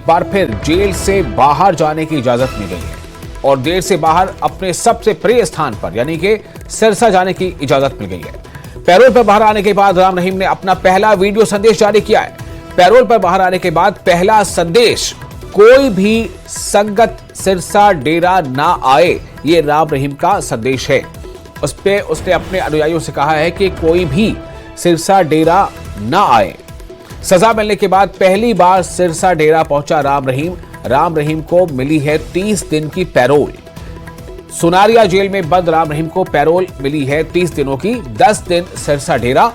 बार फिर जेल से बाहर जाने की इजाजत मिल गई है और जेल से बाहर अपने सबसे प्रिय स्थान पर यानी कि सिरसा जाने की इजाजत मिल गई है। पैरोल पर बाहर आने के बाद राम रहीम ने अपना पहला वीडियो संदेश जारी किया है। पैरोल पर बाहर आने के बाद पहला संदेश, कोई भी संगत सिरसा डेरा ना आए, ये राम रहीम का संदेश है। उस पे उसने अपने अनुयायियों से कहा है कि कोई भी सिरसा डेरा ना आए। सजा मिलने के बाद पहली बार सिरसा डेरा पहुंचा राम रहीम। राम रहीम को मिली है 30 दिन की पैरोल। सुनारिया जेल में बंद राम रहीम को पैरोल मिली है 30 दिनों की। 10 दिन सिरसा डेरा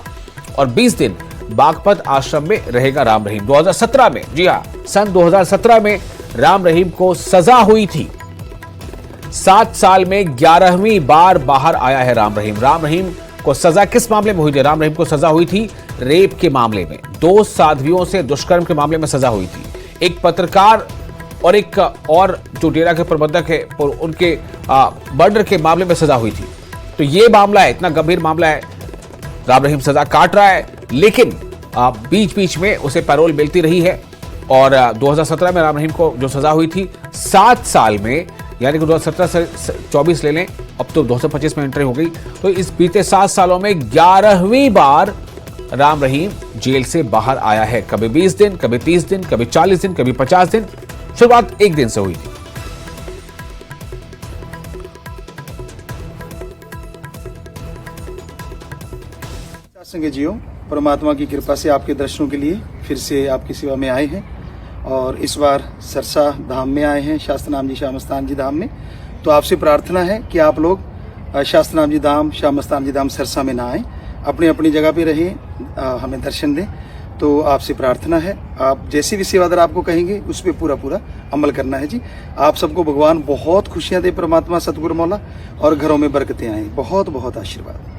और 20 दिन बागपत आश्रम में रहेगा राम रहीम। 2017 में, जी हां, सन 2017 में राम रहीम को सजा हुई थी। 7 साल में 11वीं बार बाहर आया है राम रहीम। राम रहीम को सजा किस मामले में हुई थी? राम रहीम को सजा हुई थी रेप के मामले में। 2 साध्वियों से दुष्कर्म के मामले में सजा हुई थी। एक पत्रकार और एक और जो डेरा के प्रबंधक है उनके मर्डर के मामले में सजा हुई थी। तो ये मामला है, इतना गंभीर मामला है। राम रहीम सजा काट रहा है, लेकिन बीच बीच में उसे पैरोल मिलती रही है। और 2017 में राम रहीम को जो सजा हुई थी 7 साल में, यानी कि 2017 से 24 ले लें, अब तो 2025 में एंट्री हो गई, तो इस बीते 7 सालों में 11वीं बार राम रहीम जेल से बाहर आया है। कभी 20 दिन, कभी 30 दिन, कभी 40 दिन, कभी 50 दिन। शुरुआत 1 दिन से हुई थी। संगे जियो, परमात्मा की कृपा से आपके दर्शनों के लिए फिर से आपकी सेवा में आए हैं और इस बार सरसा धाम में आए हैं, शास्त्रनाम जी श्यामस्तान जी धाम में। तो आपसे प्रार्थना है कि आप लोग शास्त्रनाम जी धाम, श्यामस्तान जी धाम सरसा में ना आए, अपनी अपनी जगह पे रहें, हमें दर्शन दें। तो आपसे प्रार्थना है, आप जैसी भी सेवादार आपको कहेंगे उस पर पूरा पूरा अमल करना है जी। आप सबको भगवान बहुत खुशियां दे, परमात्मा सतगुरु मौला, और घरों में बरकतें आए। बहुत बहुत आशीर्वाद।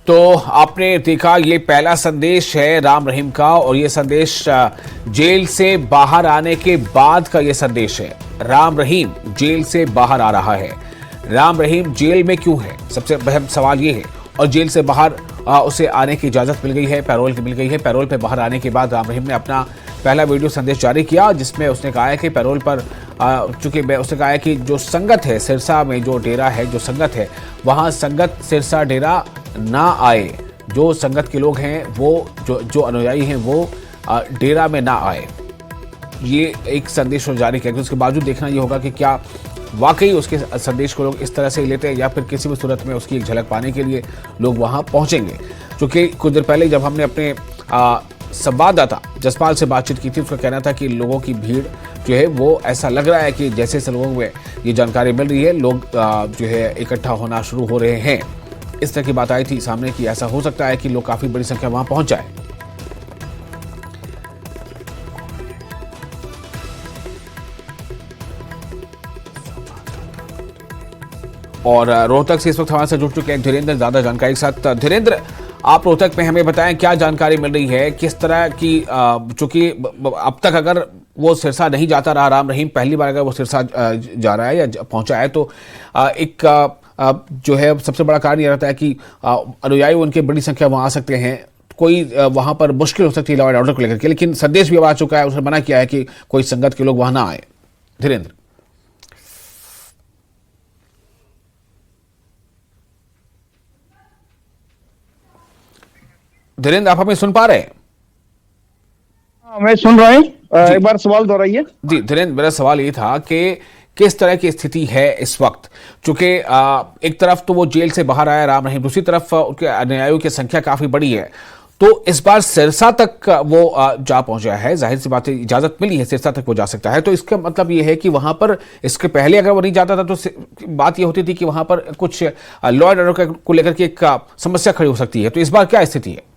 तो आपने देखा, ये पहला संदेश है राम रहीम का और ये संदेश जेल से बाहर आने के बाद का ये संदेश है। राम रहीम जेल से बाहर आ रहा है। राम रहीम जेल में क्यों है, सबसे अहम सवाल ये है। और जेल से बाहर उसे आने की इजाजत मिल गई है, पैरोल मिल गई है। पैरोल पे बाहर आने के बाद राम रहीम ने अपना पहला वीडियो संदेश जारी किया, जिसमें उसने कहा है कि पैरोल पर चूंकि उसने कहा है कि जो संगत है सिरसा में, जो डेरा है, जो संगत है, वहां संगत सिरसा डेरा ना आए। जो संगत के लोग हैं, वो जो अनुयायी हैं, वो डेरा में ना आए। ये एक संदेश जारी किया। उसके बावजूद देखना ये होगा कि क्या वाकई उसके संदेश को लोग इस तरह से लेते हैं या फिर किसी भी सूरत में उसकी एक झलक पाने के लिए लोग वहां पहुंचेंगे। क्योंकि कुछ देर पहले जब हमने अपने संवाददाता जसपाल से बातचीत की थी, उसका कहना था कि लोगों की भीड़ जो है वो ऐसा लग रहा है कि जैसे जैसे लोगों में ये जानकारी मिल रही है, लोग जो है इकट्ठा होना शुरू हो रहे हैं। इस तरह की बात आई थी सामने कि ऐसा हो सकता है कि लोग काफी बड़ी संख्या वहां पहुंच जाए। और रोहतक से इस वक्त हमारे से जुड़ चुके हैं धीरेन्द्र, ज्यादा जानकारी के साथ। धीरेन्द्र, आप रोहतक में हमें बताएं क्या जानकारी मिल रही है, किस तरह की, चूंकि अब तक अगर वो सिरसा नहीं जाता रहा राम रहीम, पहली बार अगर वो सिरसा जा रहा है या पहुंचा है, तो एक जो है सबसे बड़ा कारण यह रहता है कि अनुयायी उनके बड़ी संख्या वहां आ सकते हैं, कोई वहां पर मुश्किल हो सकती है लॉ एंड ऑर्डर को लेकर के। लेकिन संदेश भी अब आ चुका है, उसने मना किया है कि कोई संगत के लोग वहां ना आए। धीरेन्द्र, आप हमें सुन पा रहे हैं? मैं सुन रहा हूं, एक बार सवाल दोहराइए। जी धीरेन्द्र, मेरा सवाल ये था कि किस तरह की स्थिति है इस वक्त, चूंकि एक तरफ तो वो जेल से बाहर आया राम रहीम, दूसरी तरफ उनके अनुयायियों की संख्या काफी बड़ी है। तो इस बार सिरसा तक वो जा पहुंचा है, जाहिर सी बात है इजाजत मिली है, सिरसा तक वो जा सकता है। तो इसका मतलब ये है कि वहां पर इसके पहले अगर वो नहीं जाता था तो बात ये होती थी कि वहां पर कुछ लॉ एंड ऑर्डर को लेकर के एक समस्या खड़ी हो सकती है। तो इस बार क्या स्थिति है?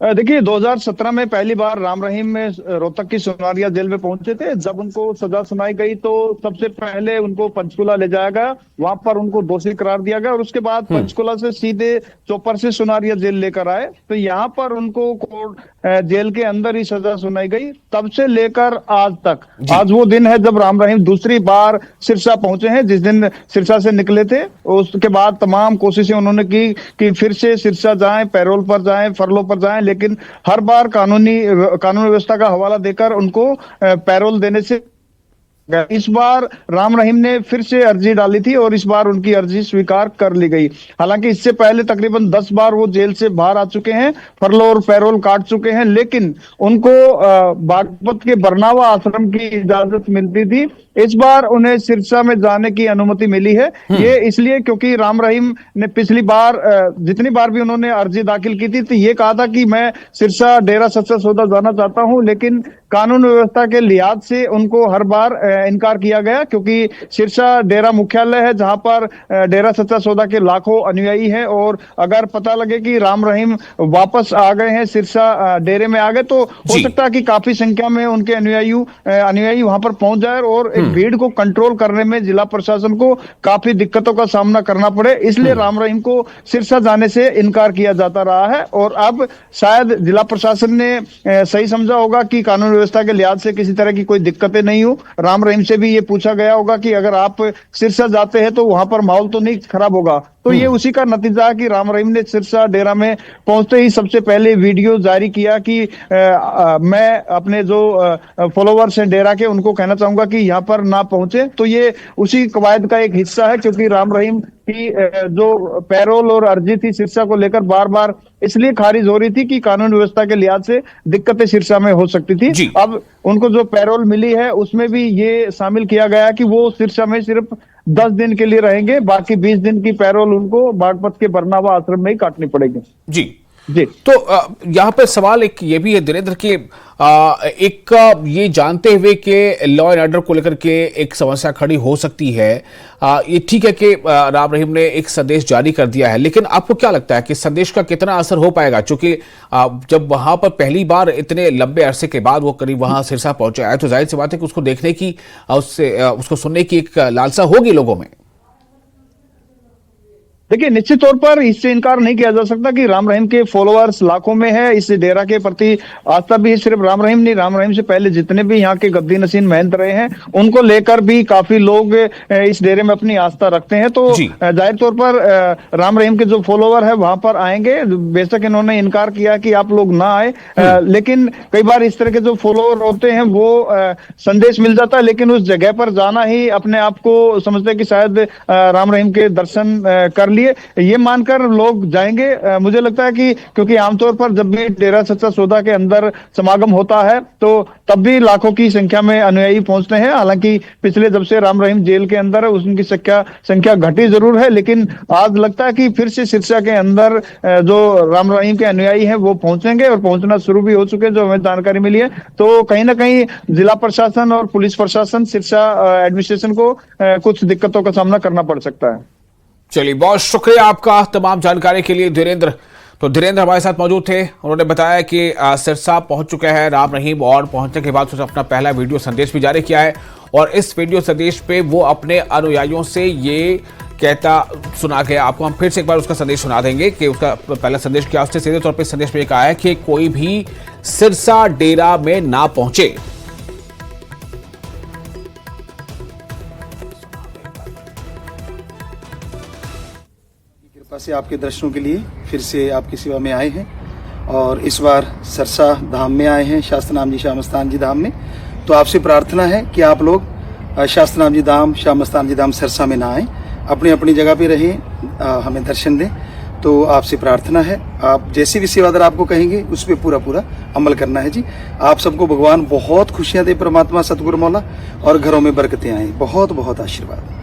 देखिए, 2017 में पहली बार राम रहीम में रोहतक की सुनारिया जेल में पहुंचे थे। जब उनको सजा सुनाई गई तो सबसे पहले उनको पंचकुला ले जाया गया, वहां पर उनको दोषी करार दिया गया और उसके बाद पंचकुला से सीधे चौपर से सुनारिया जेल लेकर आए। तो यहाँ पर उनको कोर्ट जेल के अंदर ही सजा सुनाई गई। तब से लेकर आज तक, आज वो दिन है जब राम रहीम दूसरी बार सिरसा पहुंचे हैं। जिस दिन सिरसा से निकले थे उसके बाद तमाम कोशिशें उन्होंने की कि फिर से सिरसा जाएं, पैरोल पर जाएं, फरलों पर जाएं, लेकिन हर बार कानून व्यवस्था का हवाला देकर उनको पैरोल देने से इस बार राम रहीम ने फिर से अर्जी डाली थी और इस बार उनकी अर्जी स्वीकार कर ली गई। हालांकि इससे पहले तकरीबन 10 बार वो जेल से बाहर आ चुके हैं, फरलो और पैरोल काट चुके हैं, लेकिन उनको बागपत के बरनावा आश्रम की इजाजत मिलती थी। इस बार उन्हें सिरसा में जाने की अनुमति मिली है। ये इसलिए क्योंकि राम रहीम ने पिछली बार जितनी बार भी उन्होंने अर्जी दाखिल की थी तो ये कहा था कि मैं सिरसा डेरा सच्चा सौदा जाना चाहता हूं, लेकिन कानून व्यवस्था के लिहाज से उनको हर बार इनकार किया गया, क्योंकि सिरसा डेरा मुख्यालय है जहां पर डेरा सच्चा सौदा के लाखों अनुयायी हैं। और अगर पता लगे कि राम रहीम वापस आ गए हैं, सिरसा डेरे में आ गए, तो हो सकता है कि काफी संख्या में उनके अनुयायी वहां पर पहुंच जाए और भीड़ को कंट्रोल करने में जिला प्रशासन को काफी दिक्कतों का सामना करना पड़े। इसलिए राम रहीम को सिरसा जाने से इनकार किया जाता रहा है। और अब शायद जिला प्रशासन ने सही समझा होगा कि कानून व्यवस्था के लिहाज से किसी तरह की कोई दिक्कतें नहीं हो। राम रहीम से भी ये पूछा गया होगा कि अगर आप सिरसा जाते हैं तो वहां पर माहौल तो नहीं खराब होगा। तो ये उसी का नतीजा है कि राम रहीम ने सिरसा डेरा में पहुंचते ही सबसे पहले वीडियो जारी किया कि मैं अपने जो फॉलोवर्स हैं डेरा के उनको कहना चाहूंगा कि यहाँ पर ना पहुंचे। तो ये उसी कवायद का एक हिस्सा है, क्योंकि राम रहीम की जो पैरोल और अर्जी थी सिरसा को लेकर बार बार इसलिए खारिज हो रही थी कि कानून व्यवस्था के लिहाज से दिक्कतें सिरसा में हो सकती थी। अब उनको जो पैरोल मिली है उसमें भी ये शामिल किया गया कि वो सिरसा में सिर्फ 10 दिन के लिए रहेंगे, बाकी 20 दिन की पैरोल उनको बागपत के बरनावा आश्रम में ही काटनी पड़ेगी। जी जी। तो यहाँ पे सवाल एक ये भी है दिनेंद्र कि एक ये जानते हुए कि लॉ एंड ऑर्डर को लेकर के एक समस्या खड़ी हो सकती है, ये ठीक है कि राम रहीम ने एक संदेश जारी कर दिया है, लेकिन आपको क्या लगता है कि संदेश का कितना असर हो पाएगा? क्योंकि जब वहां पर पहली बार इतने लंबे अरसे के बाद वो करीब वहां सिरसा पहुंचे आए, तो जाहिर सी बात है कि उसको देखने की, उसको सुनने की एक लालसा होगी लोगों में। देखिए, निश्चित तौर पर इससे इनकार नहीं किया जा सकता कि राम रहीम के फॉलोअर्स लाखों में है। इस डेरा के प्रति आस्था भी सिर्फ राम रहीम नहीं, राम रहीम से पहले जितने भी यहाँ के गद्दी नशीन महंत रहे हैं उनको लेकर भी काफी लोग इस डेरे में अपनी आस्था रखते हैं। तो जाहिर तौर पर राम रहीम के जो फॉलोवर है वहां पर आएंगे। बेशक इन्होंने इनकार किया कि आप लोग ना आए, लेकिन कई बार इस तरह के जो फॉलोवर होते हैं वो संदेश मिल जाता है, लेकिन उस जगह पर जाना ही अपने आप को समझते हैं कि शायद राम रहीम के दर्शन कर लिए, ये मानकर लोग जाएंगे। मुझे लगता है कि क्योंकि आमतौर पर जब भी डेरा सच्चा सौदा के अंदर समागम होता है तो तब भी लाखों की संख्या में अनुयायी पहुंचते हैं। हालांकि पिछले जब से राम रहीम जेल के अंदर है उनकी संख्या घटी जरूर है, लेकिन आज लगता है कि फिर से सिरसा के अंदर जो राम रहीम के अनुयायी हैं वो पहुंचेंगे और पहुंचना शुरू भी हो चुके हैं, जो हमें जानकारी मिली है। तो कहीं ना कहीं जिला प्रशासन और पुलिस प्रशासन, सिरसा एडमिनिस्ट्रेशन को कुछ दिक्कतों का सामना करना पड़ सकता है। चलिए, बहुत शुक्रिया आपका तमाम जानकारी के लिए धीरेन्द्र। तो धीरेन्द्र हमारे साथ मौजूद थे, उन्होंने बताया कि सिरसा पहुंच चुके हैं राम रहीम और पहुंचने के बाद उसने अपना पहला वीडियो संदेश भी जारी किया है और इस वीडियो संदेश पे वो अपने अनुयायियों से ये कहता सुना गया। आपको हम फिर से एक बार उसका संदेश सुना देंगे कि उसका पहला संदेश क्या। उसने सीधे तौर पर संदेश में कहा है कि कोई भी सिरसा डेरा में ना पहुंचे। कृपा से आपके दर्शनों के लिए फिर से आपकी सेवा में आए हैं और इस बार सरसा धाम में आए हैं, शास्त्रनाम जी श्याम स्थान जी धाम में। तो आपसे प्रार्थना है कि आप लोग शास्त्रनाम जी धाम, श्याम स्थान जी धाम सरसा में ना आए, अपनी अपनी जगह पे रहें, हमें दर्शन दें। तो आपसे प्रार्थना है, आप जैसी भी सेवादार आपको कहेंगे उस पर पूरा अमल करना है जी। आप सबको भगवान बहुत खुशियां दे, परमात्मा सतगुरु मौला, और घरों में बरकतें आए। बहुत बहुत आशीर्वाद।